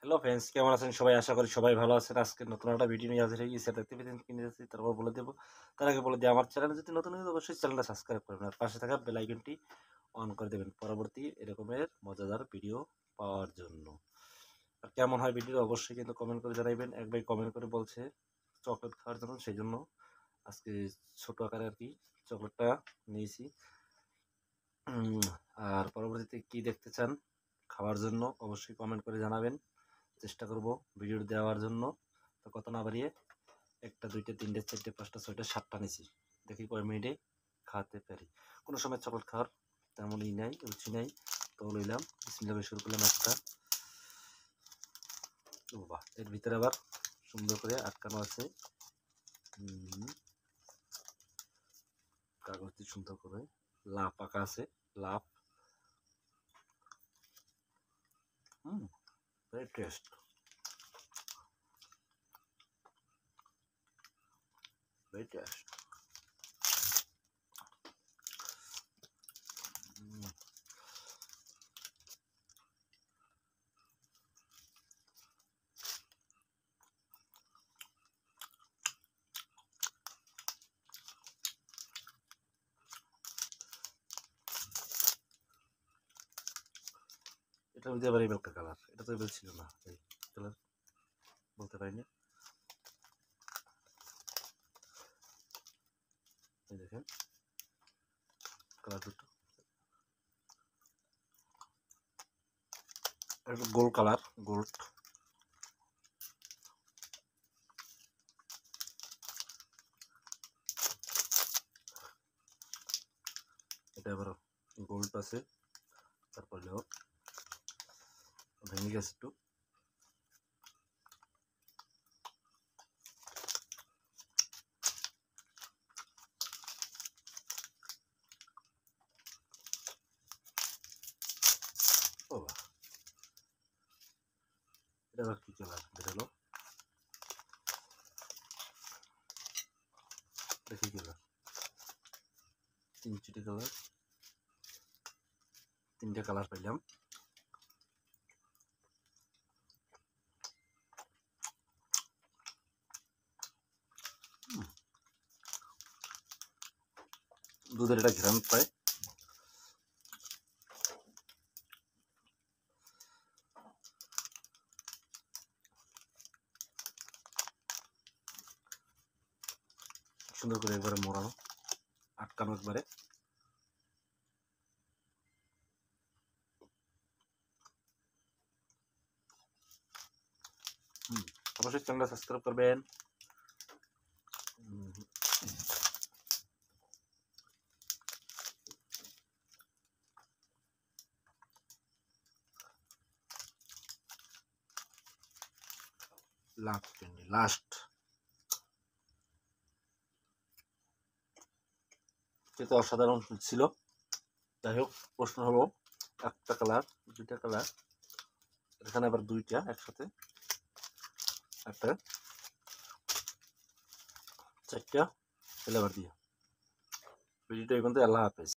Hello friends, কেমন আছেন সবাই? আশা করি সবাই ভালো আছেন। আজকে নতুন একটা ভিডিও নিয়ে হাজির হয়ে গেছি। দেখতে পেতেন কিনে যাচ্ছি, তারপর বলে দেবো। তার আগে বলে দিই, আমার চ্যানেলে যদি নতুন হয় অবশ্যই চ্যানেলটা সাবস্ক্রাইব করবেন আর পাশে থাকা বেল আইকনটি অন করে দেবেন পরবর্তী এরকমের মজাদার ভিডিও পাওয়ার জন্য। আর কেমন হয় ভিডিও অবশ্যই কিন্তু কমেন্ট করে জানাবেন। এক ভাই কমেন্ট করে বলছে চকলেট খাওয়ার জন্য, সেই জন্য আজকে ছোট আকারে আর কি চকলেটটা নিয়েছি। আর পরবর্তীতে কি দেখতে চান খাওয়ার জন্য অবশ্যই কমেন্ট করে জানাবেন। চেষ্টা করব ভিডিও দেওয়ার জন্য। তো কথা না বাড়িয়ে একটা দুইটা তিনটে চারটে পাঁচটা ছয়টা সাতটা নিছি, দেখি কয় মিনিটে খাওয়াতে পারি। কোনো সময় চকলেট খাওয়ার তেমনই নাই, রুচি নাই, তো লইলাম। বিসমিল্লাহ শুরু করলাম একটা। ও বাহ, এর ভিতরে আবার সুন্দর করে আটকানো আছে কাগজ দিয়ে, সুন্দর করে লাভ আঁকা আছে। লাভ ভেরি টেস্ট, ভেরি টেস্ট। এটা মধ্যে আবার এই একটা কালার, এটা তো এবার ছিল না, এই কালার বলতে পারিনি। এই দেখেন কালার দুটো, এটা গোল্ড কালার, গোল্ড। এটা আবার গোল্ড আছে, তারপরে ভেঙে গেছে একটু। ও বাহ, এটা আবার কি কালার বেরোলো, দেখি কালার, তিনটে কালার, তিনটে কালার পাইলাম। দুধের এটা ঘ্রাণ পায়। সুন্দর করে একবারে মোড়ানো, আটকানো একবারে। অবশ্যই চ্যানেলটা সাবস্ক্রাইব করবেন। লাস্ট কিন্তু অসাধারণ ছিল। যাই হোক, প্রশ্ন হলো একটা কালার, দুইটা কালার, এখানে আবার দুইটা একসাথে, একটা চারটা ফ্লেভার দিয়ে। ভিডিওটা এই পর্যন্ত। আল্লাহ হাফেজ।